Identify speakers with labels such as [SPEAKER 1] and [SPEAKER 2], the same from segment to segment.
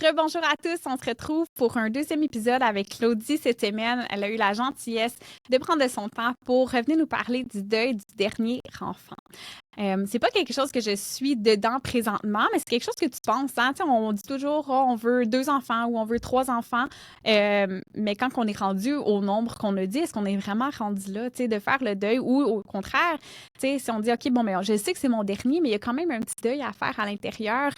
[SPEAKER 1] Rebonjour à tous, on se retrouve pour un deuxième épisode avec Claudie cette semaine. Elle a eu la gentillesse de prendre de son temps pour revenir nous parler du deuil du dernier enfant. C'est pas quelque chose que je suis dedans présentement, mais c'est quelque chose que tu penses. Hein? Tu sais, on dit toujours, oh, on veut 2 enfants ou on veut 3 enfants. Mais quand on est rendu au nombre qu'on a dit, est-ce qu'on est vraiment rendu là, tu sais, de faire le deuil ou au contraire, tu sais, si on dit, OK, bon, mais je sais que c'est mon dernier, mais il y a quand même un petit deuil à faire à l'intérieur.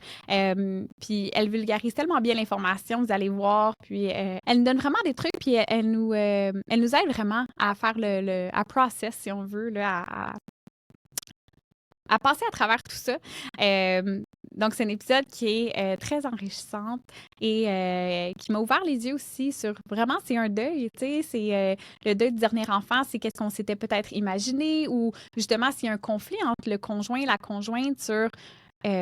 [SPEAKER 1] Puis elle vulgarise tellement bien l'information, vous allez voir. Puis elle nous donne vraiment des trucs, puis elle nous aide vraiment à faire à process, si on veut, là, à passer à travers tout ça. Donc, c'est un épisode qui est très enrichissant et qui m'a ouvert les yeux aussi sur vraiment, c'est un deuil, tu sais, c'est le deuil du dernier enfant, c'est qu'est-ce qu'on s'était peut-être imaginé ou justement s'il y a un conflit entre le conjoint et la conjointe sur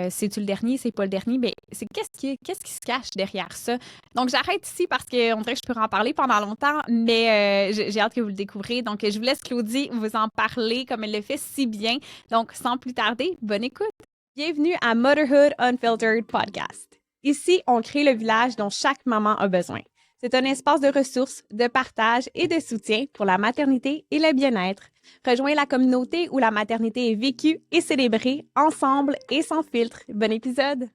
[SPEAKER 1] c'est-tu le dernier, c'est pas le dernier, mais c'est qu'est-ce qui se cache derrière ça. Donc, j'arrête ici parce qu'on dirait que je peux en parler pendant longtemps, mais j'ai hâte que vous le découvriez. Donc, je vous laisse Claudie vous en parler comme elle le fait si bien. Donc, sans plus tarder, bonne écoute.
[SPEAKER 2] Bienvenue à Motherhood Unfiltered Podcast. Ici, on crée le village dont chaque maman a besoin. C'est un espace de ressources, de partage et de soutien pour la maternité et le bien-être. Rejoins la communauté où la maternité est vécue et célébrée ensemble et sans filtre. Bon épisode!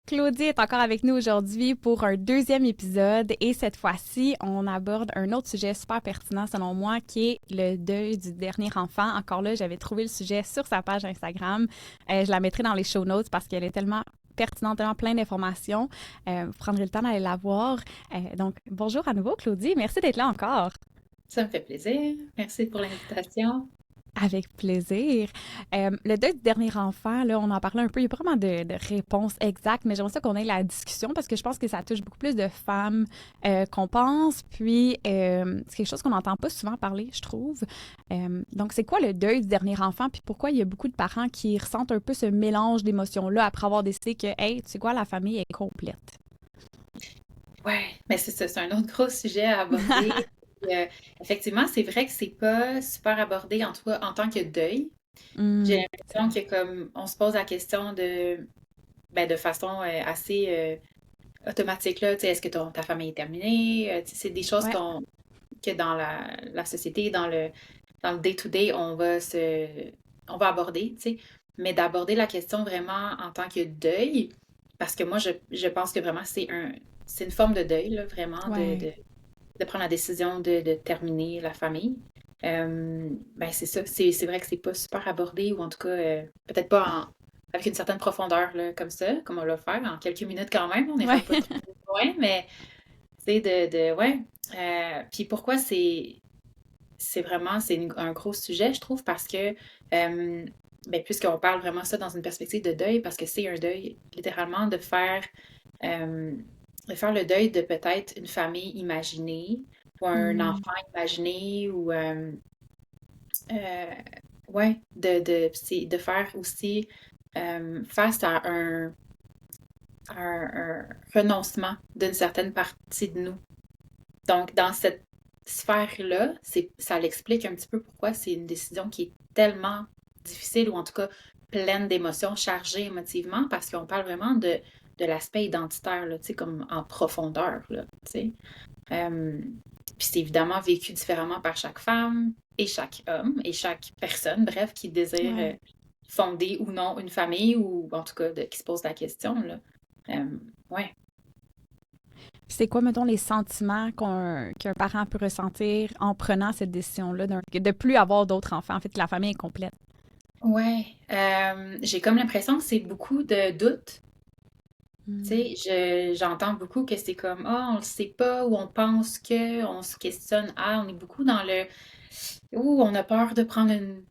[SPEAKER 1] Claudie est encore avec nous aujourd'hui pour un deuxième épisode et cette fois-ci, on aborde un autre sujet super pertinent selon moi qui est le deuil du dernier enfant. Encore là, j'avais trouvé le sujet sur sa page Instagram. Je la mettrai dans les show notes parce qu'elle est tellement pertinente, tellement plein d'informations. Vous prendrez le temps d'aller la voir. Donc, bonjour à nouveau, Claudie. Merci d'être là encore.
[SPEAKER 3] Ça me fait plaisir. Merci pour l'invitation.
[SPEAKER 1] Avec plaisir. Le deuil du dernier enfant, là, on en parlait un peu. Il n'y a pas vraiment de réponse exacte, mais j'aimerais ça qu'on ait la discussion parce que je pense que ça touche beaucoup plus de femmes qu'on pense. Puis, c'est quelque chose qu'on n'entend pas souvent parler, je trouve. Donc, c'est quoi le deuil du dernier enfant? Puis pourquoi il y a beaucoup de parents qui ressentent un peu ce mélange d'émotions-là après avoir décidé que, hey, tu sais quoi, la famille est complète?
[SPEAKER 3] Ouais, mais c'est ça, c'est un autre gros sujet à aborder. Euh, Effectivement, c'est vrai que c'est pas super abordé en tout cas en tant que deuil. J'ai
[SPEAKER 1] Hmm,
[SPEAKER 3] l'impression que comme on se pose la question de façon assez automatique là, tu sais, est-ce que ta famille est terminée? Tu sais, c'est des choses
[SPEAKER 1] ouais,
[SPEAKER 3] que dans la société, dans le day-to-day, on va aborder, tu sais. Mais d'aborder la question vraiment en tant que deuil, parce que moi, je pense que vraiment c'est une forme de deuil, là, vraiment,
[SPEAKER 1] ouais.
[SPEAKER 3] de prendre la décision de terminer la famille. Ben c'est ça, c'est vrai que c'est pas super abordé, ou en tout cas, peut-être pas avec une certaine profondeur, là, comme ça, comme on l'a fait, en quelques minutes quand même, on
[SPEAKER 1] Ouais.
[SPEAKER 3] n'ira pas trop loin, mais tu sais, ouais. Puis pourquoi c'est vraiment, un gros sujet, je trouve, parce que, ben, puisqu'on parle vraiment ça dans une perspective de deuil, parce que c'est un deuil, littéralement, euh, de faire le deuil de peut-être une famille imaginée, ou un
[SPEAKER 1] Hmm,
[SPEAKER 3] enfant imaginé, ou, euh, ouais, de faire aussi face à un renoncement d'une certaine partie de nous. Donc, dans cette sphère-là, ça l'explique un petit peu pourquoi c'est une décision qui est tellement difficile, ou en tout cas pleine d'émotions, chargée émotivement, parce qu'on parle vraiment de l'aspect identitaire, là, tu sais, comme en profondeur, là, tu sais. Euh, Puis c'est évidemment vécu différemment par chaque femme et chaque homme et chaque personne, bref, qui désire
[SPEAKER 1] ouais.
[SPEAKER 3] fonder ou non une famille, ou en tout cas qui se pose la question, là. Ouais.
[SPEAKER 1] C'est quoi, mettons, les sentiments qu'un parent peut ressentir en prenant cette décision-là de plus avoir d'autres enfants, en fait, que la famille est complète?
[SPEAKER 3] Ouais, j'ai comme l'impression que c'est beaucoup de doutes.
[SPEAKER 1] Hmm.
[SPEAKER 3] Tu sais, j'entends beaucoup que c'est comme, ah, on le sait pas, ou on pense que, on se questionne, ah, on est beaucoup dans ou on a peur de prendre tu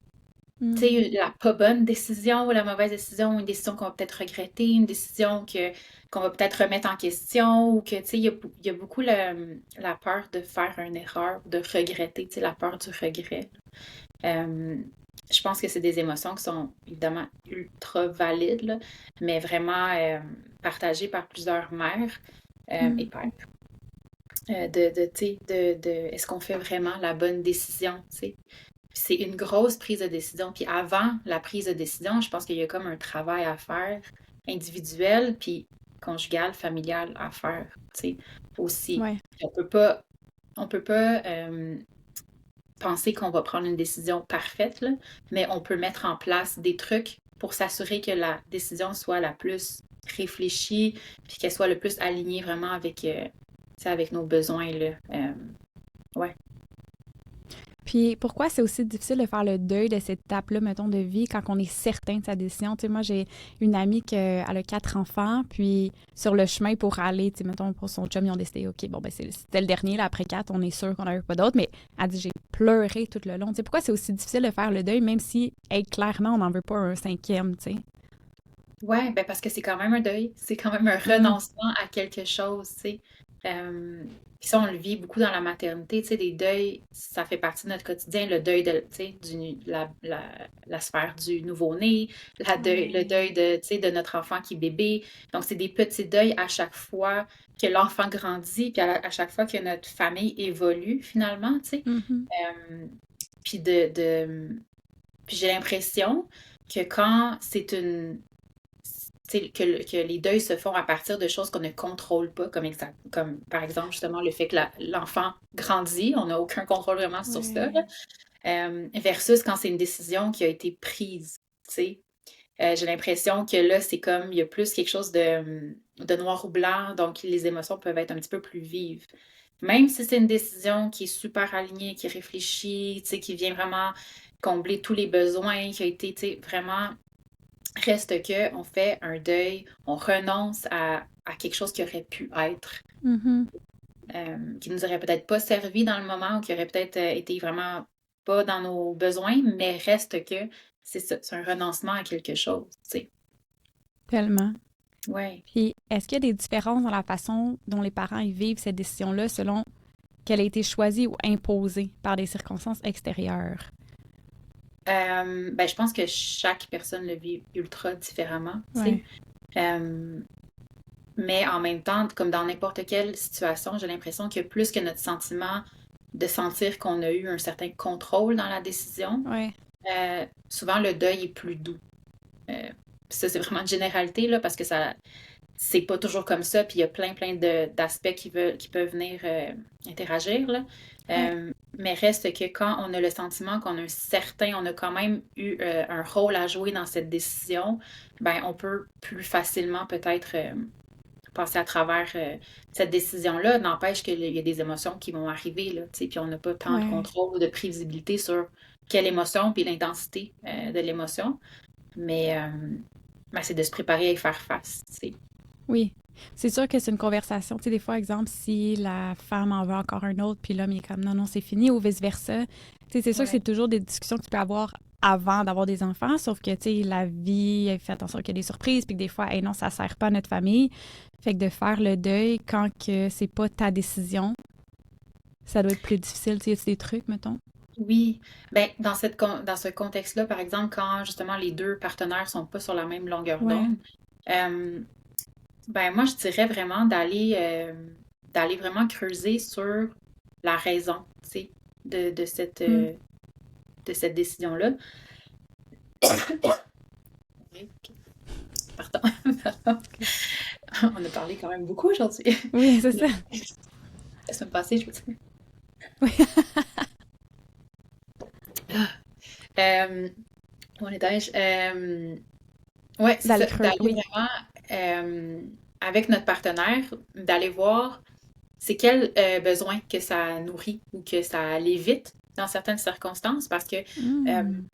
[SPEAKER 1] Hmm.
[SPEAKER 3] sais, la pas bonne décision, ou la mauvaise décision, ou une décision qu'on va peut-être regretter, une décision qu'on va peut-être remettre en question, ou que, tu sais, il y a beaucoup la peur de faire une erreur, de regretter, tu sais, la peur du regret. Euh, je pense que c'est des émotions qui sont évidemment ultra valides, là, mais vraiment partagées par plusieurs mères et
[SPEAKER 1] Hmm.
[SPEAKER 3] pères. Tu sais, est-ce qu'on fait vraiment la bonne décision, tu sais? C'est une grosse prise de décision. Puis avant la prise de décision, je pense qu'il y a comme un travail à faire individuel. Puis conjugale, familiale à faire, tu sais, aussi.
[SPEAKER 1] Ouais.
[SPEAKER 3] On peut pas penser qu'on va prendre une décision parfaite, là, mais on peut mettre en place des trucs pour s'assurer que la décision soit la plus réfléchie, puis qu'elle soit le plus alignée vraiment avec, avec nos besoins, là. Ouais.
[SPEAKER 1] Puis pourquoi c'est aussi difficile de faire le deuil de cette étape-là, mettons, de vie quand on est certain de sa décision? Tu sais, moi, j'ai une amie qui elle a 4 enfants, puis sur le chemin pour aller, tu sais, mettons, pour son chum, ils ont décidé, OK, bon, ben c'était le dernier, là, après 4, on est sûr qu'on n'en a pas d'autres, mais elle dit, j'ai pleuré tout le long. Tu sais, pourquoi c'est aussi difficile de faire le deuil, même si, hey, clairement, on n'en veut pas un 5e, tu sais?
[SPEAKER 3] Ouais, ben parce que c'est quand même un deuil, c'est quand même un renoncement à quelque chose, tu sais. Puis ça, on le vit beaucoup dans la maternité, tu sais, des deuils, ça fait partie de notre quotidien, le deuil de, tu sais, la sphère du nouveau-né, le deuil de, tu sais, de notre enfant qui est bébé. Donc, c'est des petits deuils à chaque fois que l'enfant grandit, puis à chaque fois que notre famille évolue, finalement, tu sais.
[SPEAKER 1] Mhm.
[SPEAKER 3] Puis puis j'ai l'impression que quand c'est une que les deuils se font à partir de choses qu'on ne contrôle pas, comme par exemple justement le fait que l'enfant grandit, on n'a aucun contrôle vraiment sur ça, là. Versus quand c'est une décision qui a été prise, tu sais. J'ai l'impression que là, c'est comme, il y a plus quelque chose de noir ou blanc, donc les émotions peuvent être un petit peu plus vives. Même si c'est une décision qui est super alignée, qui est réfléchie, tu sais, qui vient vraiment combler tous les besoins, qui a été, tu sais, vraiment. Reste que on fait un deuil, on renonce à quelque chose qui aurait pu être,
[SPEAKER 1] Mhm.
[SPEAKER 3] qui nous aurait peut-être pas servi dans le moment ou qui aurait peut-être été vraiment pas dans nos besoins, mais reste que c'est ça, c'est un renoncement à quelque chose, tu sais.
[SPEAKER 1] Tellement.
[SPEAKER 3] Ouais.
[SPEAKER 1] Puis, est-ce qu'il y a des différences dans la façon dont les parents y vivent cette décision-là selon qu'elle a été choisie ou imposée par des circonstances extérieures?
[SPEAKER 3] Ben, je pense que chaque personne le vit ultra différemment, tu sais.
[SPEAKER 1] Ouais.
[SPEAKER 3] Mais en même temps, comme dans n'importe quelle situation, j'ai l'impression que plus que notre sentiment de sentir qu'on a eu un certain contrôle dans la décision,
[SPEAKER 1] Ouais.
[SPEAKER 3] souvent le deuil est plus doux. Euh, Ça, c'est vraiment une généralité, là, parce que ça, c'est pas toujours comme ça, puis il y a plein d'aspects qui peuvent venir interagir, là.
[SPEAKER 1] Ouais.
[SPEAKER 3] Mais reste que quand on a le sentiment on a quand même eu un rôle à jouer dans cette décision, ben on peut plus facilement peut-être passer à travers cette décision-là. N'empêche qu'il y a des émotions qui vont arriver, là, tu sais, puis on n'a pas tant de
[SPEAKER 1] Ouais.
[SPEAKER 3] contrôle ou de prévisibilité sur quelle émotion, puis l'intensité de l'émotion. Mais ben, c'est de se préparer à y faire face, tu sais.
[SPEAKER 1] Oui. C'est sûr que c'est une conversation. Tu sais, des fois, exemple, si la femme en veut encore un autre, puis l'homme il est comme non, non, c'est fini, ou vice-versa. Tu sais, c'est sûr que
[SPEAKER 3] Ouais.
[SPEAKER 1] c'est toujours des discussions que tu peux avoir avant d'avoir des enfants, sauf que, tu sais, la vie, elle fait attention qu'il y a des surprises, puis que des fois, hey, non, ça sert pas à notre famille. Fait que de faire le deuil quand que c'est pas ta décision, ça doit être plus difficile. Tu sais, y a des trucs, mettons?
[SPEAKER 3] Oui, ben dans ce contexte-là, par exemple, quand justement les deux partenaires sont pas sur la même longueur
[SPEAKER 1] Ouais.
[SPEAKER 3] d'onde, euh, ben moi je dirais vraiment d'aller vraiment creuser sur la raison, tu sais,
[SPEAKER 1] Mm.
[SPEAKER 3] de cette décision-là. Pardon. Pardon. On a parlé quand même beaucoup aujourd'hui.
[SPEAKER 1] Oui, c'est ça.
[SPEAKER 3] La semaine passée, je veux dire.
[SPEAKER 1] Oui.
[SPEAKER 3] Euh, Où étais-je? Ouais, c'est
[SPEAKER 1] D'aller
[SPEAKER 3] ça,
[SPEAKER 1] creuser.
[SPEAKER 3] d'aller
[SPEAKER 1] Oui.
[SPEAKER 3] vraiment avec notre partenaire, d'aller voir c'est quel besoin que ça nourrit ou que ça l'évite dans certaines circonstances parce que,
[SPEAKER 1] Mm.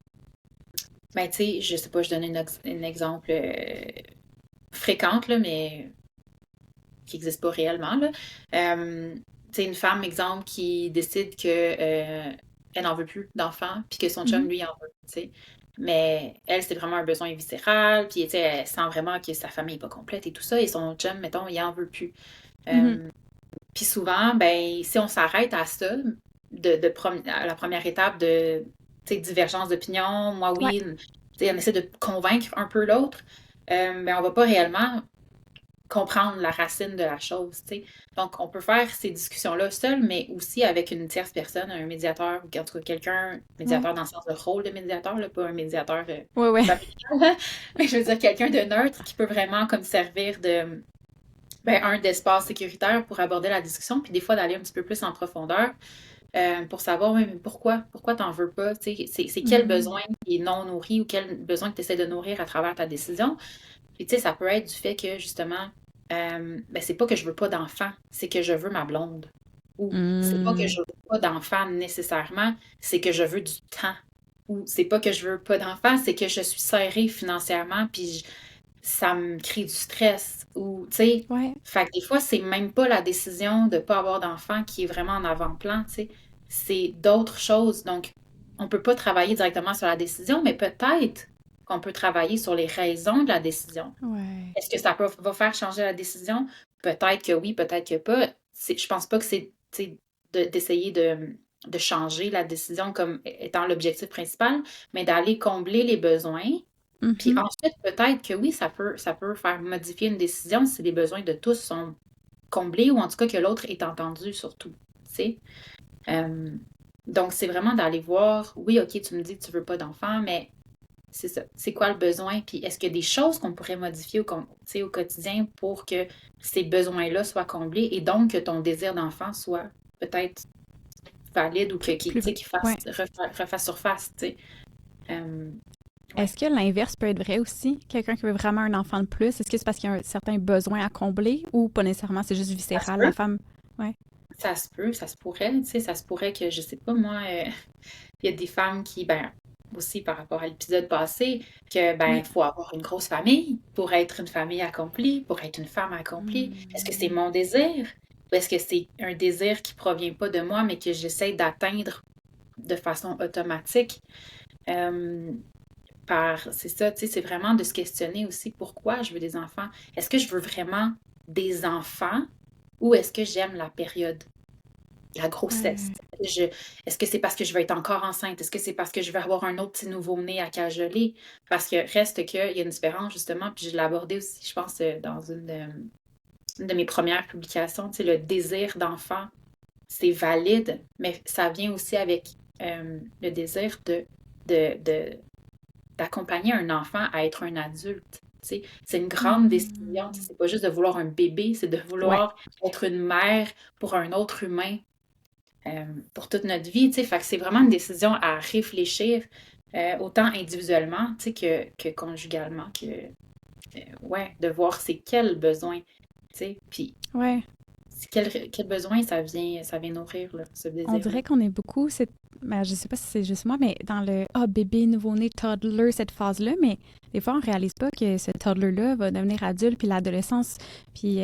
[SPEAKER 3] ben, tu sais, je sais pas, je donne un exemple fréquent, là, mais qui n'existe pas réellement, là. Tu sais, une femme, exemple, qui décide que elle n'en veut plus d'enfants, puis que son chum,
[SPEAKER 1] Mhm.
[SPEAKER 3] lui, en veut, tu sais. Mais elle, c'est vraiment un besoin viscéral, puis tu sais, elle sent vraiment que sa famille n'est pas complète et tout ça, et son chum, mettons, il en veut plus.
[SPEAKER 1] Mhm.
[SPEAKER 3] Euh, Puis souvent, ben, si on s'arrête à ça, à la première étape de tu sais, divergence d'opinion, moi
[SPEAKER 1] Ouais.
[SPEAKER 3] oui, tu sais, on essaie de convaincre un peu l'autre, ben, on va pas réellement comprendre la racine de la chose, tu sais. Donc, on peut faire ces discussions-là seul, mais aussi avec une tierce personne, un médiateur, ou en tout cas quelqu'un,
[SPEAKER 1] Ouais.
[SPEAKER 3] médiateur dans le sens de rôle de médiateur, là, pas un médiateur
[SPEAKER 1] Ouais, ouais.
[SPEAKER 3] familial, mais je veux dire quelqu'un de neutre qui peut vraiment comme servir Ben, d'espace sécuritaire pour aborder la discussion, puis des fois d'aller un petit peu plus en profondeur pour savoir, ouais, mais pourquoi t'en veux pas? Tu sais, c'est quel
[SPEAKER 1] Mhm.
[SPEAKER 3] besoin qui est non nourri ou quel besoin que tu essaies de nourrir à travers ta décision. Puis, tu sais, ça peut être du fait que, justement, ben, c'est pas que je veux pas d'enfant, c'est que je veux ma blonde. Ou c'est pas que
[SPEAKER 1] Mm.
[SPEAKER 3] je veux pas d'enfant nécessairement, c'est que je veux du temps. Ou c'est pas que je veux pas d'enfant, c'est que je suis serrée financièrement, puis ça me crée du stress. Ou, tu sais,
[SPEAKER 1] Ouais.
[SPEAKER 3] fait que des fois, c'est même pas la décision de pas avoir d'enfant qui est vraiment en avant-plan, tu sais. C'est d'autres choses. Donc, on peut pas travailler directement sur la décision, mais peut-être qu'on peut travailler sur les raisons de la décision.
[SPEAKER 1] Ouais.
[SPEAKER 3] Est-ce que va faire changer la décision? Peut-être que oui, peut-être que pas. Je pense pas que c'est tu sais, d'essayer de changer la décision comme étant l'objectif principal, mais d'aller combler les besoins. Puis
[SPEAKER 1] Mhm.
[SPEAKER 3] ensuite, peut-être que oui, ça peut faire modifier une décision si les besoins de tous sont comblés ou en tout cas que l'autre est entendu surtout. Tu sais? Euh, donc, c'est vraiment d'aller voir, oui, OK, tu me dis que tu veux pas d'enfant, mais c'est ça. C'est quoi le besoin? Puis est-ce qu'il y a des choses qu'on pourrait modifier tu sais, au quotidien pour que ces besoins-là soient comblés et donc que ton désir d'enfant soit peut-être valide ou tu
[SPEAKER 1] Plus...
[SPEAKER 3] sais, qu'il fasse,
[SPEAKER 1] Ouais.
[SPEAKER 3] refasse surface, tu sais. Euh, ouais.
[SPEAKER 1] Est-ce que l'inverse peut être vrai aussi? Quelqu'un qui veut vraiment un enfant de plus, est-ce que c'est parce qu'il y a un certain besoin à combler ou pas nécessairement, c'est juste
[SPEAKER 3] Ça se
[SPEAKER 1] viscéral, la
[SPEAKER 3] peut.
[SPEAKER 1] femme? Ouais.
[SPEAKER 3] Ça se peut, ça se pourrait, tu sais, ça se pourrait que, je sais pas, moi, il y a des femmes qui, ben, aussi par rapport à l'épisode passé, que, ben,
[SPEAKER 1] Oui.
[SPEAKER 3] il faut avoir une grosse famille pour être une famille accomplie, pour être une femme accomplie. Est-ce que c'est
[SPEAKER 1] Hmm.
[SPEAKER 3] mon désir? Ou est-ce que c'est un désir qui provient pas de moi, mais que j'essaie d'atteindre de façon automatique? Euh, c'est ça, tu sais, c'est vraiment de se questionner aussi pourquoi je veux des enfants. Est-ce que je veux vraiment des enfants ou est-ce que j'aime la période? La grossesse.
[SPEAKER 1] Ouais.
[SPEAKER 3] Est-ce que c'est parce que je vais être encore enceinte? Est-ce que c'est parce que je vais avoir un autre petit nouveau-né à cajoler? Parce que reste qu'il y a une différence, justement, puis je l'ai abordé aussi, je pense, dans une de mes premières publications, tu sais, le désir d'enfant, c'est valide, mais ça vient aussi avec le désir de, d'accompagner un enfant à être un adulte. Tu sais. C'est une grande décision. Tu sais,
[SPEAKER 1] Hmm.
[SPEAKER 3] c'est pas juste de vouloir un bébé, c'est de
[SPEAKER 1] Ouais.
[SPEAKER 3] vouloir être une mère pour un autre humain pour toute notre vie, tu sais. Fait que c'est vraiment une décision à réfléchir autant individuellement, tu sais, que conjugalement, ouais, de voir c'est quel besoin, tu sais, puis
[SPEAKER 1] Ouais.
[SPEAKER 3] quel besoin ça vient nourrir, là, ce
[SPEAKER 1] On
[SPEAKER 3] désir-là.
[SPEAKER 1] dirait qu'on est beaucoup, ben, je sais pas si c'est juste moi, mais dans le bébé, nouveau-né, toddler, cette phase-là, mais des fois, on réalise pas que ce toddler-là va devenir adulte, puis l'adolescence, puis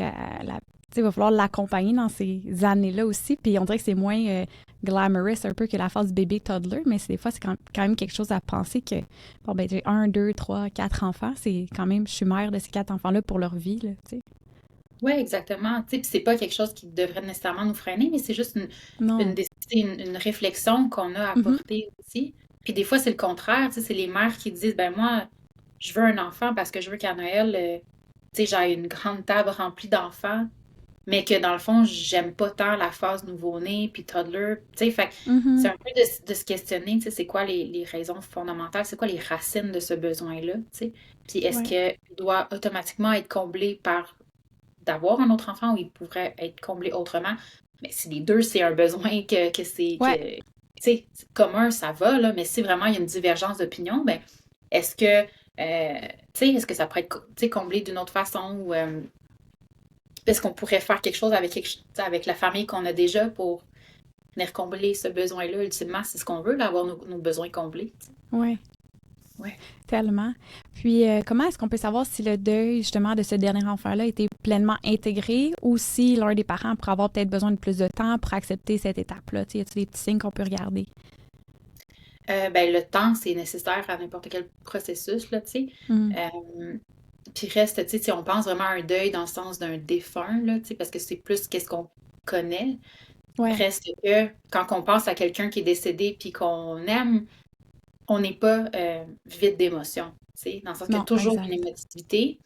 [SPEAKER 1] tu sais, il va falloir l'accompagner dans ces années-là aussi, puis on dirait que c'est moins glamorous un peu que la phase bébé, toddler, mais des fois, c'est quand même quelque chose à penser que, bon, ben, j'ai un, deux, trois, quatre enfants, c'est quand même, je suis mère de ces quatre enfants-là pour leur vie, là, tu sais.
[SPEAKER 3] Oui, exactement. Tu sais, puis c'est pas quelque chose qui devrait nécessairement nous freiner, mais c'est juste
[SPEAKER 1] Non.
[SPEAKER 3] une réflexion qu'on a à
[SPEAKER 1] Mhm.
[SPEAKER 3] apporter aussi. Puis des fois, c'est le contraire. Tu sais, c'est les mères qui disent, ben moi, je veux un enfant parce que je veux qu'à Noël, tu sais, j'ai une grande table remplie d'enfants, mais que dans le fond, j'aime pas tant la phase nouveau-né puis toddler. Tu sais, fait que c'est
[SPEAKER 1] Mhm.
[SPEAKER 3] un peu de se questionner, tu sais, c'est quoi les raisons fondamentales, c'est quoi les racines de ce besoin-là, tu sais. Puis est-ce
[SPEAKER 1] Ouais.
[SPEAKER 3] qu'il doit automatiquement être comblé par d'avoir un autre enfant ou il pourrait être comblé autrement. Mais si les deux, c'est un besoin
[SPEAKER 1] Ouais.
[SPEAKER 3] tu sais, commun, ça va, là, mais si vraiment il y a une divergence d'opinion, ben, est-ce que, tu sais, est-ce que ça pourrait être, tu sais, comblé d'une autre façon ou est-ce qu'on pourrait faire quelque chose avec, avec la famille qu'on a déjà pour venir combler ce besoin-là, ultimement, c'est ce qu'on veut, là, avoir nos besoins comblés. Tu sais.
[SPEAKER 1] Ouais.
[SPEAKER 3] Ouais.
[SPEAKER 1] Tellement. Puis, comment est-ce qu'on peut savoir si le deuil, justement, de ce dernier enfant-là a été pleinement intégré ou si l'un des parents pourrait avoir peut-être besoin de plus de temps pour accepter cette étape-là? Tu sais, y a-t-il des petits signes qu'on peut regarder?
[SPEAKER 3] Ben, le temps, c'est nécessaire à n'importe quel processus, là, tu sais.
[SPEAKER 1] Hmm.
[SPEAKER 3] Euh, Puis reste, tu sais, si on pense vraiment à un deuil dans le sens d'un défunt, là, tu sais, parce que c'est plus qu'est-ce qu'on connaît.
[SPEAKER 1] Ouais.
[SPEAKER 3] Reste que quand on pense à quelqu'un qui est décédé puis qu'on aime, on n'est pas vide d'émotions, tu sais, dans le sens qu'il y a
[SPEAKER 1] Non,
[SPEAKER 3] toujours une
[SPEAKER 1] exact.
[SPEAKER 3] émotivité.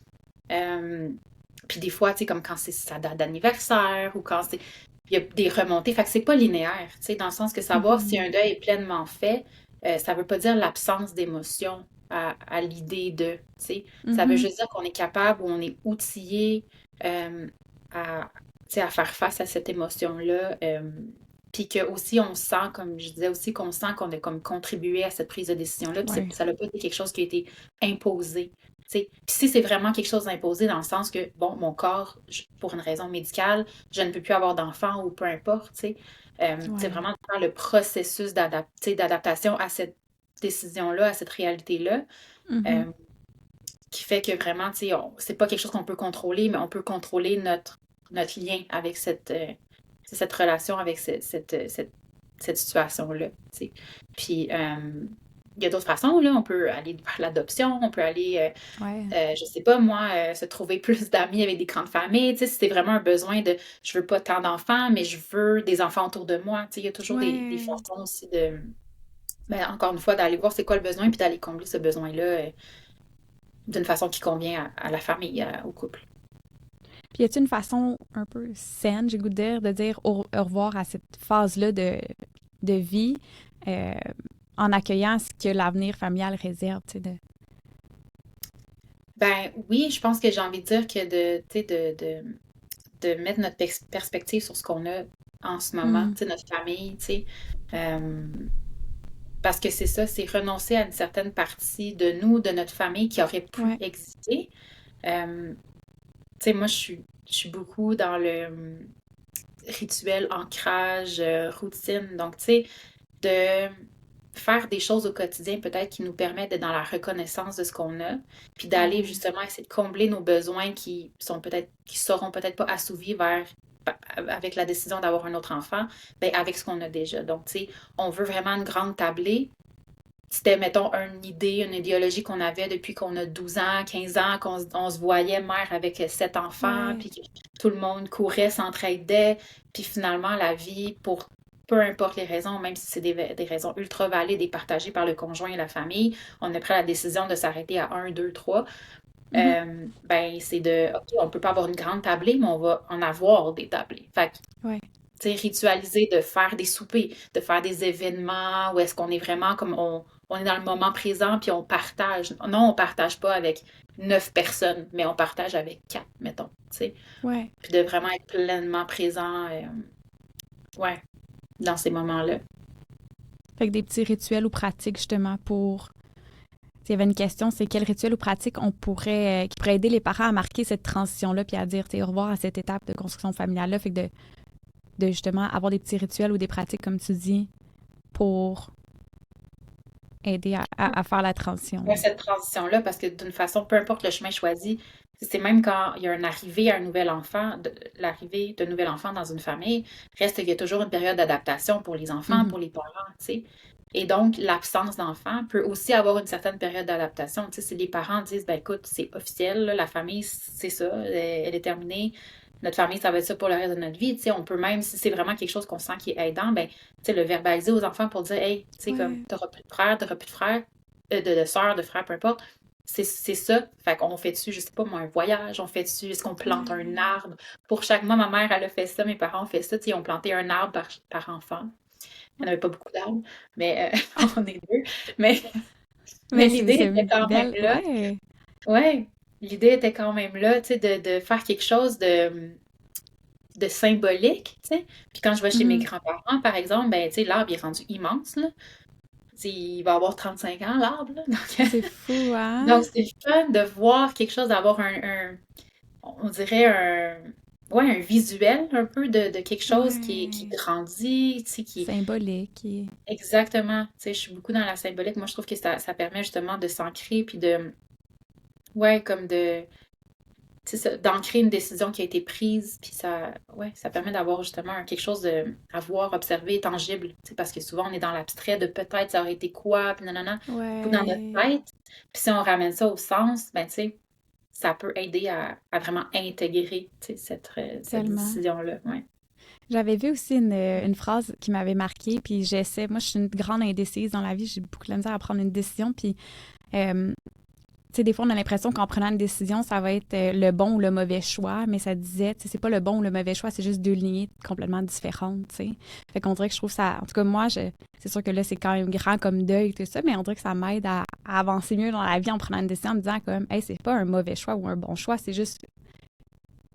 [SPEAKER 3] Euh, puis des fois, tu sais, comme quand c'est sa date d'anniversaire ou quand c'est... Il y a des remontées, fait que c'est pas linéaire, tu sais, dans le sens que savoir si
[SPEAKER 1] Mhm.
[SPEAKER 3] un deuil est pleinement fait, ça veut pas dire l'absence d'émotion à l'idée de, tu sais. Ça veut
[SPEAKER 1] Mhm.
[SPEAKER 3] juste dire qu'on est capable ou on est outillé euh, à faire face à cette émotion-là. Puis que aussi on sent, comme je disais aussi, qu'on sent qu'on a comme contribué à cette prise de décision-là. Puis
[SPEAKER 1] Ouais.
[SPEAKER 3] ça n'a pas été quelque chose qui a été imposé. Puis si c'est vraiment quelque chose d'imposé dans le sens que, bon, mon corps, pour une raison médicale, je ne peux plus avoir d'enfant ou peu importe, c'est
[SPEAKER 1] Ouais.
[SPEAKER 3] vraiment de faire le processus d'adaptation à cette décision-là, à cette réalité-là,
[SPEAKER 1] Mhm.
[SPEAKER 3] euh, qui fait que vraiment, c'est pas quelque chose qu'on peut contrôler, mais on peut contrôler notre lien avec cette relation, avec cette situation-là. Puis, il y a d'autres façons, là. On peut aller vers l'adoption, on peut aller,
[SPEAKER 1] Ouais.
[SPEAKER 3] je sais pas, moi, se trouver plus d'amis avec des grandes familles. Si c'est vraiment un besoin de, je veux pas tant d'enfants, mais je veux des enfants autour de moi. Il y a toujours des
[SPEAKER 1] Ouais.
[SPEAKER 3] façons aussi de, ben, encore une fois, d'aller voir c'est quoi le besoin, puis d'aller combler ce besoin-là d'une façon qui convient à la famille, au couple.
[SPEAKER 1] Puis y a-t-il une façon un peu saine, j'ai le goût de dire au revoir à cette phase-là de vie euh, en accueillant ce que l'avenir familial réserve, tu sais,
[SPEAKER 3] Ben oui, je pense que j'ai envie de dire que de mettre notre perspective sur ce qu'on a en ce moment,
[SPEAKER 1] Mm.
[SPEAKER 3] notre famille, euh, parce que c'est ça, c'est renoncer à une certaine partie de nous, de notre famille qui aurait pu
[SPEAKER 1] Ouais.
[SPEAKER 3] exister. Euh, moi, je suis beaucoup dans le rituel, ancrage, routine. Donc, de faire des choses au quotidien peut-être qui nous permettent d'être dans la reconnaissance de ce qu'on a, puis d'aller
[SPEAKER 1] Ouais.
[SPEAKER 3] justement essayer de combler nos besoins qui seront peut-être pas assouvis avec la décision d'avoir un autre enfant, ben avec ce qu'on a déjà. Donc, on veut vraiment une grande tablée. C'était, mettons, une idée, une idéologie qu'on avait depuis qu'on a 12 ans, 15 ans, on se voyait mère avec 7 enfants,
[SPEAKER 1] Ouais.
[SPEAKER 3] puis que tout le monde courait, s'entraidait, puis finalement, la vie, pour peu importe les raisons, même si c'est des raisons ultra valides et partagées par le conjoint et la famille, on a pris la décision de s'arrêter à 1, 2, 3.
[SPEAKER 1] Mhm.
[SPEAKER 3] Ben, c'est OK, on peut pas avoir une grande tablée, mais on va en avoir des tablées. Fait que,
[SPEAKER 1] Ouais.
[SPEAKER 3] ritualiser de faire des soupers, de faire des événements où est-ce qu'on est vraiment comme on est dans le moment présent puis on partage. Non, on partage pas avec 9 personnes, mais on partage avec 4, mettons,
[SPEAKER 1] Ouais.
[SPEAKER 3] Puis de vraiment être pleinement présent, ouais, dans ces moments-là.
[SPEAKER 1] Fait que des petits rituels ou pratiques justement pour. S'il y avait une question, c'est quel rituel ou pratique qui pourrait aider les parents à marquer cette transition-là puis à dire, tu sais, au revoir à cette étape de construction familiale-là. Fait que de justement avoir des petits rituels ou des pratiques, comme tu dis, pour aider à faire la transition.
[SPEAKER 3] Ouais, cette transition-là, parce que d'une façon, peu importe le chemin choisi, c'est même quand il y a une arrivée à un nouvel enfant, l'arrivée d'un nouvel enfant dans une famille, reste qu'il y a toujours une période d'adaptation pour les enfants,
[SPEAKER 1] Mhm.
[SPEAKER 3] pour les parents, tu sais. Et donc, l'absence d'enfant peut aussi avoir une certaine période d'adaptation. Tu sais, si les parents disent, ben écoute, c'est officiel, là, la famille, c'est ça, elle est terminée, notre famille, ça va être ça pour le reste de notre vie, tu sais, on peut même, si c'est vraiment quelque chose qu'on sent qui est aidant, ben, tu sais, le verbaliser aux enfants pour dire, hey, tu sais, comme,
[SPEAKER 1] Ouais.
[SPEAKER 3] t'auras plus de frères, de sœurs, de frères, peu importe. C'est ça. Fait qu'on fait dessus, je sais pas moi, un voyage, on fait dessus, est-ce qu'on plante un
[SPEAKER 1] Ouais.
[SPEAKER 3] arbre? Pour chaque mois, ma mère, elle a fait ça, mes parents ont fait ça, tu sais, ils ont planté un arbre par enfant. Il n'y en avait pas beaucoup d'arbres, mais on est deux. Mais, mais
[SPEAKER 1] Mais
[SPEAKER 3] l'idée
[SPEAKER 1] c'est
[SPEAKER 3] était
[SPEAKER 1] une
[SPEAKER 3] quand même
[SPEAKER 1] belle.
[SPEAKER 3] là.
[SPEAKER 1] Ouais.
[SPEAKER 3] Ouais, l'idée était quand même là, tu sais, de faire quelque chose de symbolique, tu sais. Puis quand je vais chez mes
[SPEAKER 1] Mhm.
[SPEAKER 3] grands-parents, par exemple, ben, tu sais, l'arbre est rendu immense, là. Tu sais, il va avoir 35 ans, l'arbre, là.
[SPEAKER 1] C'est fou,
[SPEAKER 3] Donc,
[SPEAKER 1] hein?
[SPEAKER 3] c'est le fun de voir quelque chose, d'avoir on dirait ouais, un visuel un peu de quelque chose qui
[SPEAKER 1] Ouais.
[SPEAKER 3] grandit, tu sais,
[SPEAKER 1] Symbolique.
[SPEAKER 3] exactement, tu sais, je suis beaucoup dans la symbolique. Moi, je trouve que ça permet justement de s'ancrer, puis ouais, comme tu sais, d'ancrer une décision qui a été prise, puis ouais, ça permet d'avoir justement quelque chose à voir, observer, tangible, tu sais, parce que souvent, on est dans l'abstrait de peut-être ça aurait été quoi, puis nanana, beaucoup dans notre
[SPEAKER 1] Ouais.
[SPEAKER 3] tête. Puis si on ramène ça au sens, ben, tu sais, ça peut aider à vraiment intégrer, tu sais, cette
[SPEAKER 1] Tellement.
[SPEAKER 3] décision-là, ouais.
[SPEAKER 1] J'avais vu aussi une phrase qui m'avait marquée, puis j'essaie. Moi, je suis une grande indécise dans la vie. J'ai beaucoup de misère à prendre une décision, puis. Tu sais, des fois, on a l'impression qu'en prenant une décision, ça va être le bon ou le mauvais choix, mais ça disait, tu sais, c'est pas le bon ou le mauvais choix, c'est juste deux lignées complètement différentes, tu sais. Fait qu'on dirait que je trouve ça, en tout cas, moi, c'est sûr que là, c'est quand même grand comme deuil, tout ça, mais on dirait que ça m'aide à avancer mieux dans la vie en prenant une décision, en me disant comme, hey, c'est pas un mauvais choix ou un bon choix, c'est juste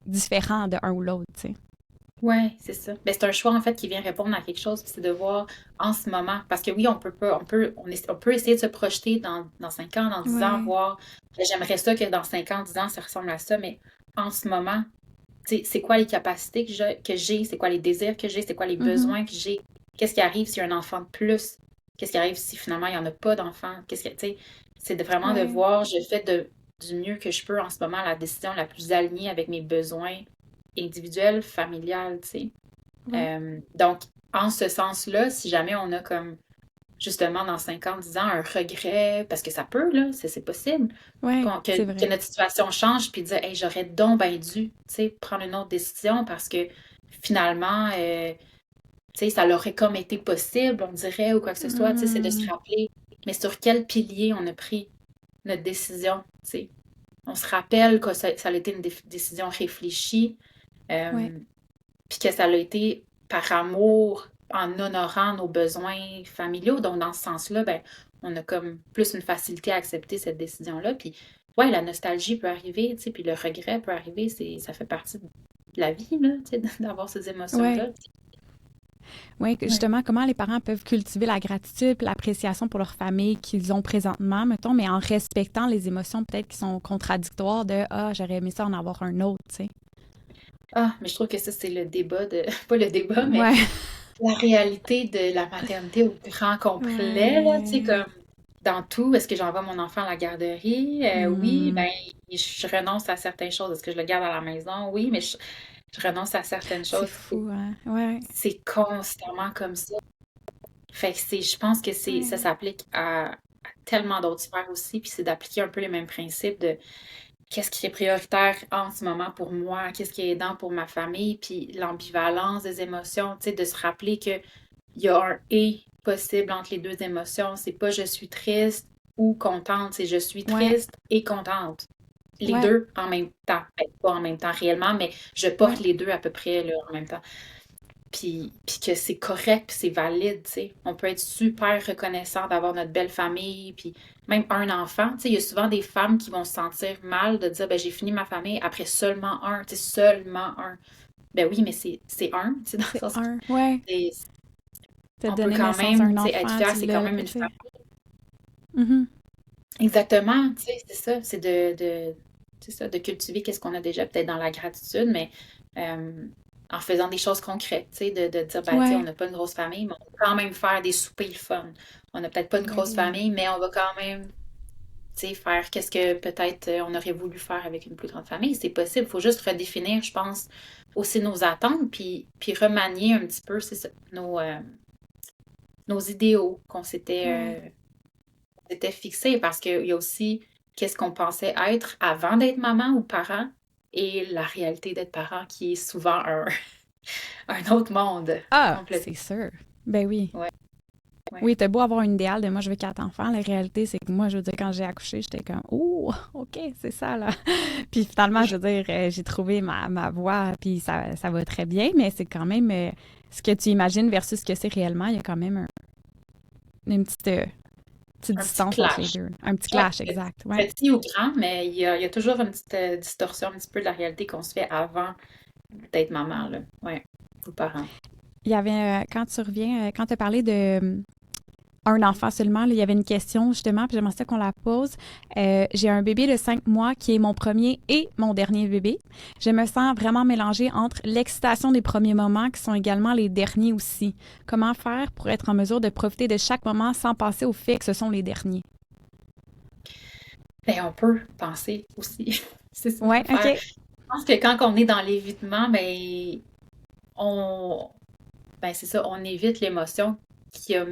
[SPEAKER 1] différent de un ou l'autre, tu sais.
[SPEAKER 3] Ouais, c'est ça. Ben, c'est un choix en fait qui vient répondre à quelque chose, puis c'est de voir en ce moment. Parce que oui, on peut pas, on peut essayer de se projeter dans 5 ans, dans 10 ans,
[SPEAKER 1] Ouais.
[SPEAKER 3] voir ben, j'aimerais ça que dans 5 ans, 10 ans, ça ressemble à ça, mais en ce moment, tu sais, c'est quoi les capacités que j'ai, c'est quoi les désirs que j'ai, c'est quoi les
[SPEAKER 1] Mhm.
[SPEAKER 3] besoins que j'ai, qu'est-ce qui arrive s'il y a un enfant de plus, qu'est-ce qui arrive si finalement il n'y en a pas d'enfant, qu'est-ce que, tu sais, c'est vraiment de
[SPEAKER 1] Ouais.
[SPEAKER 3] voir, je fais du mieux que je peux en ce moment, la décision la plus alignée avec mes besoins individuels, familiales, tu sais.
[SPEAKER 1] Ouais.
[SPEAKER 3] Donc, en ce sens-là, si jamais on a comme, justement, dans 5 ans, 10 ans, un regret, parce que ça peut, là, c'est possible,
[SPEAKER 1] Ouais, c'est
[SPEAKER 3] que
[SPEAKER 1] vrai.
[SPEAKER 3] notre situation change, puis dire, hey, j'aurais donc bien dû, tu sais, prendre une autre décision parce que finalement, tu sais, ça l'aurait comme été possible, on dirait, ou quoi que ce soit, tu sais, c'est de se
[SPEAKER 1] Mhm.
[SPEAKER 3] rappeler, mais sur quel pilier on a pris notre décision, tu sais. On se rappelle que ça a été une décision réfléchie,
[SPEAKER 1] Ouais.
[SPEAKER 3] euh, puis que ça a été par amour, en honorant nos besoins familiaux. Donc, dans ce sens-là, ben, on a comme plus une facilité à accepter cette décision-là. Puis, ouais, la nostalgie peut arriver, tu sais, puis le regret peut arriver. Ça fait partie de la vie, là, tu sais, d'avoir ces
[SPEAKER 1] Ouais.
[SPEAKER 3] émotions-là.
[SPEAKER 1] Oui,
[SPEAKER 3] Ouais.
[SPEAKER 1] justement, comment les parents peuvent cultiver la gratitude et l'appréciation pour leur famille qu'ils ont présentement, mettons, mais en respectant les émotions peut-être qui sont contradictoires de Ah, j'aurais aimé ça en avoir un autre, tu sais.
[SPEAKER 3] Ah, mais je trouve que ça, c'est le débat de... Pas le débat, mais
[SPEAKER 1] Ouais.
[SPEAKER 3] la réalité de la maternité au grand complet, là, tu sais,
[SPEAKER 1] Ouais.
[SPEAKER 3] comme dans tout, est-ce que j'envoie mon enfant à la garderie? Oui,
[SPEAKER 1] Hmm.
[SPEAKER 3] ben, je renonce à certaines choses. Est-ce que je le garde à la maison? Oui, mais je renonce à certaines
[SPEAKER 1] C'est
[SPEAKER 3] choses.
[SPEAKER 1] fou, hein? Ouais.
[SPEAKER 3] C'est constamment comme ça. Fait que je pense que ça
[SPEAKER 1] Ouais.
[SPEAKER 3] s'applique à tellement d'autres sphères aussi, puis c'est d'appliquer un peu les mêmes principes de qu'est-ce qui est prioritaire en ce moment pour moi, qu'est-ce qui est aidant pour ma famille, puis l'ambivalence des émotions, tu sais, de se rappeler que il y a un et possible entre les deux émotions. C'est pas je suis triste ou contente, c'est je suis
[SPEAKER 1] Ouais.
[SPEAKER 3] triste et contente. Les
[SPEAKER 1] Ouais.
[SPEAKER 3] deux en même temps. Ben, pas en même temps réellement, mais je porte
[SPEAKER 1] Ouais.
[SPEAKER 3] les deux à peu près là, en même temps. Puis que c'est correct, puis c'est valide, tu sais. On peut être super reconnaissant d'avoir notre belle famille, puis même un enfant. Tu sais, il y a souvent des femmes qui vont se sentir mal de dire, ben j'ai fini ma famille après seulement un, tu sais, seulement un. Ben oui, mais c'est un, tu sais, dans le
[SPEAKER 1] C'est
[SPEAKER 3] sens que
[SPEAKER 1] un. Ouais.
[SPEAKER 3] c'est-
[SPEAKER 1] T'as
[SPEAKER 3] on peut
[SPEAKER 1] donné
[SPEAKER 3] quand
[SPEAKER 1] naissance à
[SPEAKER 3] même,
[SPEAKER 1] un
[SPEAKER 3] tu sais, être
[SPEAKER 1] enfant,
[SPEAKER 3] fier,
[SPEAKER 1] tu
[SPEAKER 3] c'est quand
[SPEAKER 1] l'as,
[SPEAKER 3] même
[SPEAKER 1] tu
[SPEAKER 3] une
[SPEAKER 1] sais.
[SPEAKER 3] famille.
[SPEAKER 1] Mhm.
[SPEAKER 3] Exactement, tu sais, c'est ça, c'est c'est ça, de cultiver qu'est-ce qu'on a déjà peut-être dans la gratitude, mais euh, en faisant des choses concrètes, tu sais, de dire, ben, tu sais, on
[SPEAKER 1] Ouais.
[SPEAKER 3] n'a pas une grosse famille, mais on peut quand même faire des soupers le fun. On n'a peut-être pas une
[SPEAKER 1] Ben
[SPEAKER 3] grosse
[SPEAKER 1] oui.
[SPEAKER 3] famille, mais on va quand même, tu sais, faire qu'est-ce que peut-être on aurait voulu faire avec une plus grande famille. C'est possible, il faut juste redéfinir, je pense, aussi nos attentes, puis remanier un petit peu, c'est ça, nos idéaux
[SPEAKER 1] Ouais.
[SPEAKER 3] qu'on s'était fixés, parce qu'il y a aussi qu'est-ce qu'on pensait être avant d'être maman ou parent et la réalité d'être parent qui est souvent un autre monde
[SPEAKER 1] Ah,
[SPEAKER 3] complètement.
[SPEAKER 1] c'est sûr. Ben oui.
[SPEAKER 3] Ouais, ouais.
[SPEAKER 1] Oui, t'as beau avoir un idéal de moi, je veux 4 enfants. La réalité, c'est que moi, je veux dire, quand j'ai accouché, j'étais comme, oh, OK, c'est ça, là. Puis finalement, je veux dire, j'ai trouvé ma voie, puis ça va très bien, mais c'est quand même ce que tu imagines versus ce que c'est réellement. Il y a quand même une petite
[SPEAKER 3] Un petit
[SPEAKER 1] distance entre les
[SPEAKER 3] clash.
[SPEAKER 1] deux. Un petit
[SPEAKER 3] Ouais,
[SPEAKER 1] clash, exact. Ouais.
[SPEAKER 3] petit ou grand, mais il y a toujours une petite distorsion un petit peu de la réalité qu'on se fait avant d'être maman, là. Ouais, ou parent.
[SPEAKER 1] Il y avait, quand tu reviens, quand tu as parlé de un enfant seulement, là, il y avait une question justement, puis j'aimerais ça qu'on la pose. J'ai un bébé de 5 mois qui est mon premier et mon dernier bébé. Je me sens vraiment mélangée entre l'excitation des premiers moments qui sont également les derniers aussi. Comment faire pour être en mesure de profiter de chaque moment sans penser au fait que ce sont les derniers?
[SPEAKER 3] Ben, on peut penser aussi. C'est ça
[SPEAKER 1] Ouais,
[SPEAKER 3] l'affaire.
[SPEAKER 1] OK.
[SPEAKER 3] Je pense que quand on est dans l'évitement, ben, on, ben, c'est ça, on évite l'émotion qui, a-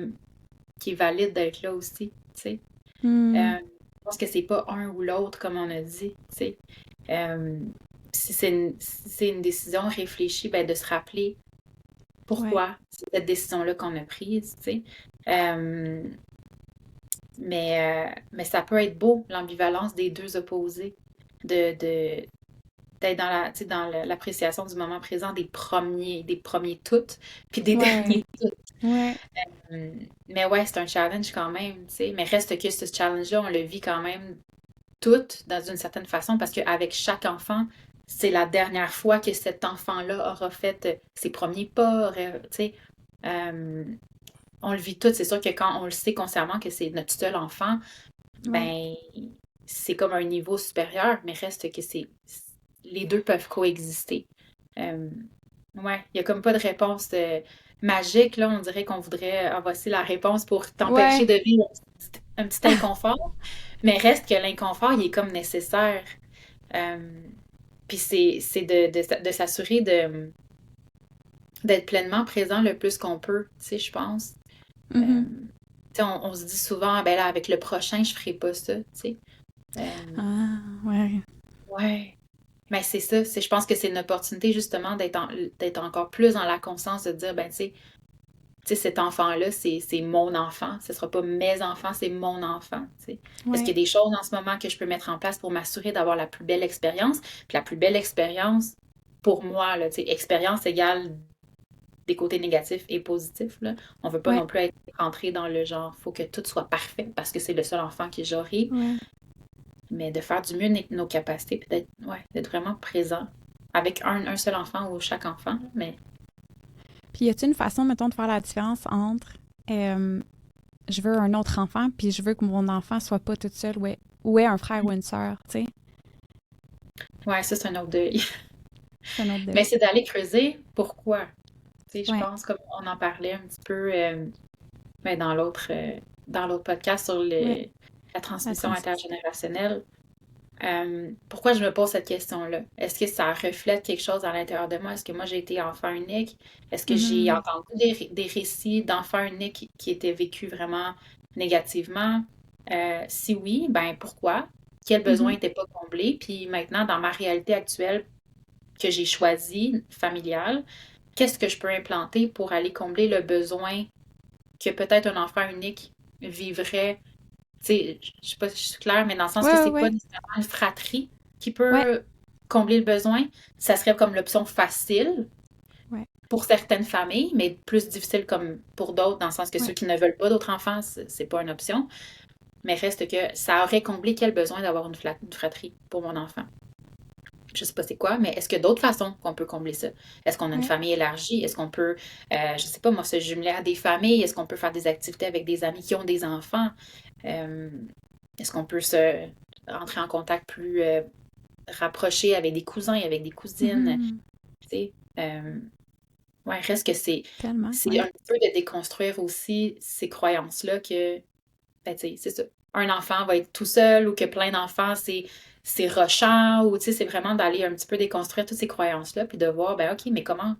[SPEAKER 3] qui est valide d'être là aussi, tu sais.
[SPEAKER 1] Hmm,
[SPEAKER 3] Je pense que c'est pas un ou l'autre, comme on a dit, tu sais. Euh, si c'est une décision réfléchie, ben, de se rappeler
[SPEAKER 1] ouais,
[SPEAKER 3] pourquoi c'est cette décision-là qu'on a prise, tu sais. Euh, mais ça peut être beau, l'ambivalence des deux opposés, de, d'être dans tu sais, dans l'appréciation du moment présent des premiers toutes, puis des
[SPEAKER 1] ouais,
[SPEAKER 3] derniers toutes.
[SPEAKER 1] ouais,
[SPEAKER 3] Mais ouais, c'est un challenge quand même, tu sais. Mais reste que ce challenge-là, on le vit quand même toutes dans une certaine façon parce qu'avec chaque enfant, c'est la dernière fois que cet enfant-là aura fait ses premiers pas, tu sais. Euh, on le vit tout, c'est sûr que quand on le sait consciemment que c'est notre seul enfant,
[SPEAKER 1] Ouais.
[SPEAKER 3] ben c'est comme un niveau supérieur, mais reste que les deux peuvent coexister. Euh, ouais, il y a comme pas de réponse magique, là, on dirait qu'on voudrait, voici la réponse pour t'empêcher
[SPEAKER 1] Ouais.
[SPEAKER 3] de vivre un petit inconfort, mais reste que l'inconfort, il est comme nécessaire. Euh, Puis c'est de s'assurer d'être pleinement présent le plus qu'on peut, tu sais, je pense. Euh,
[SPEAKER 1] Mhm.
[SPEAKER 3] Tu sais, on se dit souvent, ben là, avec le prochain, je ferai pas ça, tu sais.
[SPEAKER 1] Ah, ouais.
[SPEAKER 3] Ouais. Mais c'est ça, je pense que c'est une opportunité justement d'être encore plus dans la conscience de dire, ben tu sais, cet enfant-là, c'est mon enfant. Ce sera pas mes enfants, c'est mon enfant, tu sais. Est-ce qu'il y
[SPEAKER 1] Ouais.
[SPEAKER 3] a des choses en ce moment que je peux mettre en place pour m'assurer d'avoir la plus belle expérience? Puis la plus belle expérience, pour moi, là, tu sais, expérience égale des côtés négatifs et positifs, là. On veut pas
[SPEAKER 1] Ouais.
[SPEAKER 3] non plus être rentré dans le genre, faut que tout soit parfait parce que c'est le seul enfant que j'aurai,
[SPEAKER 1] Ouais.
[SPEAKER 3] mais de faire du mieux de nos capacités, puis d'être vraiment présent avec un seul enfant ou chaque enfant, mais
[SPEAKER 1] Puis y a-t-il une façon, mettons, de faire la différence entre je veux un autre enfant, puis je veux que mon enfant soit pas toute seule ou ait un frère ou une sœur, tu sais?
[SPEAKER 3] ouais, ça c'est un autre deuil.
[SPEAKER 1] C'est un autre
[SPEAKER 3] Mais
[SPEAKER 1] deuil.
[SPEAKER 3] c'est d'aller creuser pourquoi. Tu sais, je
[SPEAKER 1] Ouais.
[SPEAKER 3] pense comme on en parlait un petit peu ben, dans l'autre podcast sur
[SPEAKER 1] Ouais.
[SPEAKER 3] la
[SPEAKER 1] La
[SPEAKER 3] transmission
[SPEAKER 1] transmission.
[SPEAKER 3] intergénérationnelle. Pourquoi je me pose cette question-là? Est-ce que ça reflète quelque chose à l'intérieur de moi? Est-ce que moi j'ai été enfant unique? Est-ce que j'ai
[SPEAKER 1] Mhm.
[SPEAKER 3] entendu des récits d'enfants uniques qui étaient vécus vraiment négativement? Si oui, ben pourquoi? Quel besoin
[SPEAKER 1] Mhm.
[SPEAKER 3] n'était pas comblé? Puis maintenant, dans ma réalité actuelle que j'ai choisie, familiale, qu'est-ce que je peux implanter pour aller combler le besoin que peut-être un enfant unique vivrait? Tu sais, je sais pas si je suis claire, mais dans le sens
[SPEAKER 1] Ouais,
[SPEAKER 3] que
[SPEAKER 1] ouais,
[SPEAKER 3] c'est pas
[SPEAKER 1] ouais.
[SPEAKER 3] nécessairement une fratrie qui
[SPEAKER 1] Ouais.
[SPEAKER 3] peut combler le besoin. Ça serait comme l'option facile
[SPEAKER 1] Ouais.
[SPEAKER 3] pour certaines familles, mais plus difficile comme pour d'autres, dans le sens que ceux
[SPEAKER 1] Ouais.
[SPEAKER 3] qui ne veulent pas d'autres enfants, c'est pas une option. Mais reste que ça aurait comblé quel besoin d'avoir une fratrie pour mon enfant. Je sais pas c'est quoi, mais est-ce qu'il y a d'autres façons qu'on peut combler ça? Est-ce qu'on a une
[SPEAKER 1] Ouais.
[SPEAKER 3] famille élargie? Est-ce qu'on peut, je sais pas moi, se jumeler à des familles? Est-ce qu'on peut faire des activités avec des amis qui ont des enfants? Euh, Est-ce qu'on peut se rentrer en contact plus rapproché avec des cousins, avec des cousines?
[SPEAKER 1] Mhm.
[SPEAKER 3] Tu sais? Ouais, reste que
[SPEAKER 1] Tellement,
[SPEAKER 3] c'est
[SPEAKER 1] ouais.
[SPEAKER 3] un peu de déconstruire aussi ces croyances-là que, ben, tu sais, c'est ça. Un enfant va être tout seul ou que plein d'enfants, c'est rushant ou, tu sais, c'est vraiment d'aller un petit peu déconstruire toutes ces croyances-là puis de voir, ben, OK, mais comment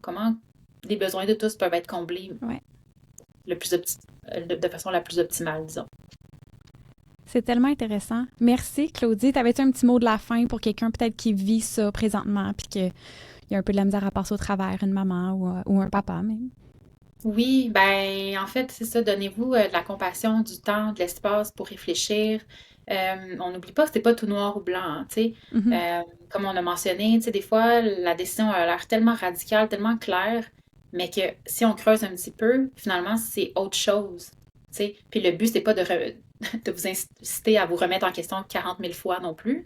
[SPEAKER 3] les besoins de tous peuvent être comblés
[SPEAKER 1] Ouais.
[SPEAKER 3] le plus de façon la plus optimale, disons.
[SPEAKER 1] C'est tellement intéressant. Merci, Claudie. T'avais-tu un petit mot de la fin pour quelqu'un peut-être qui vit ça présentement puis qu'il y a un peu de la misère à passer au travers, une maman ou un papa même?
[SPEAKER 3] Oui, ben en fait, c'est ça, donnez-vous de la compassion, du temps, de l'espace pour réfléchir. On n'oublie pas que c'est pas tout noir ou blanc, hein, tu sais.
[SPEAKER 1] Mhm.
[SPEAKER 3] Euh, Comme on a mentionné, tu sais, des fois, la décision a l'air tellement radicale, tellement claire, mais que si on creuse un petit peu, finalement, c'est autre chose, tu sais. Puis le but, c'est pas de vous inciter à vous remettre en question 40 000 fois non plus,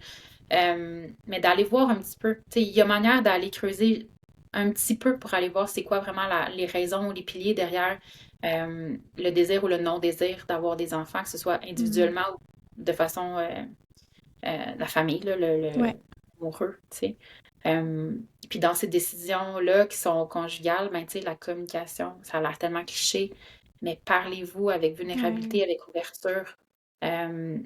[SPEAKER 3] mais d'aller voir un petit peu. Tu sais, il y a manière d'aller creuser un petit peu pour aller voir c'est quoi vraiment les raisons ou les piliers derrière le désir ou le non-désir d'avoir des enfants, que ce soit
[SPEAKER 1] Mhm.
[SPEAKER 3] individuellement ou de façon la famille, là,
[SPEAKER 1] Ouais.
[SPEAKER 3] amoureux, tu sais. Puis dans ces décisions-là qui sont conjugales, ben, tu sais, la communication, ça a l'air tellement cliché, mais parlez-vous avec
[SPEAKER 1] Ouais.
[SPEAKER 3] vulnérabilité, avec ouverture. Euh,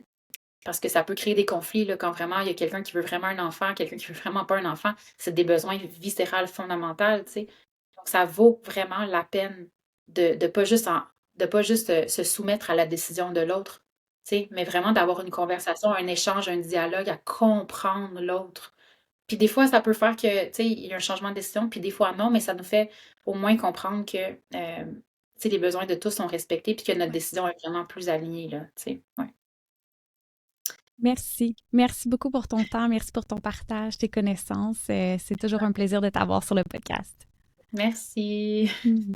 [SPEAKER 3] Parce que ça peut créer des conflits là, quand vraiment il y a quelqu'un qui veut vraiment un enfant, quelqu'un qui veut vraiment pas un enfant. C'est des besoins viscérales fondamentaux, tu sais. Donc, ça vaut vraiment la peine de pas juste de pas juste se soumettre à la décision de l'autre, tu sais, mais vraiment d'avoir une conversation, un échange, un dialogue, à comprendre l'autre. Puis des fois, ça peut faire que, tu sais, il y a un changement de décision, puis des fois non, mais ça nous fait au moins comprendre que, tu sais, les besoins de tous sont respectés, puis que notre
[SPEAKER 1] Ouais.
[SPEAKER 3] décision est vraiment plus alignée, là, tu sais. Ouais.
[SPEAKER 1] Merci. Merci beaucoup pour ton temps. Merci pour ton partage, tes connaissances. C'est toujours un plaisir de t'avoir sur le podcast.
[SPEAKER 3] Merci.
[SPEAKER 1] Mhm.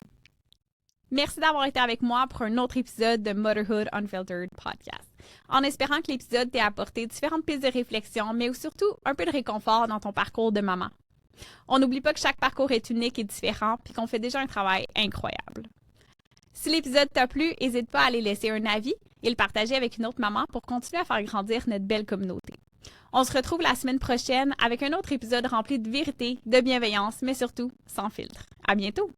[SPEAKER 1] Merci d'avoir été avec moi pour un autre épisode de Motherhood Unfiltered Podcast. en espérant que l'épisode t'ait apporté différentes pistes de réflexion, mais surtout un peu de réconfort dans ton parcours de maman. On n'oublie pas que chaque parcours est unique et différent, puis qu'on fait déjà un travail incroyable. Si l'épisode t'a plu, n'hésite pas à aller laisser un avis et le partager avec une autre maman pour continuer à faire grandir notre belle communauté. On se retrouve la semaine prochaine avec un autre épisode rempli de vérité, de bienveillance, mais surtout sans filtre. À bientôt!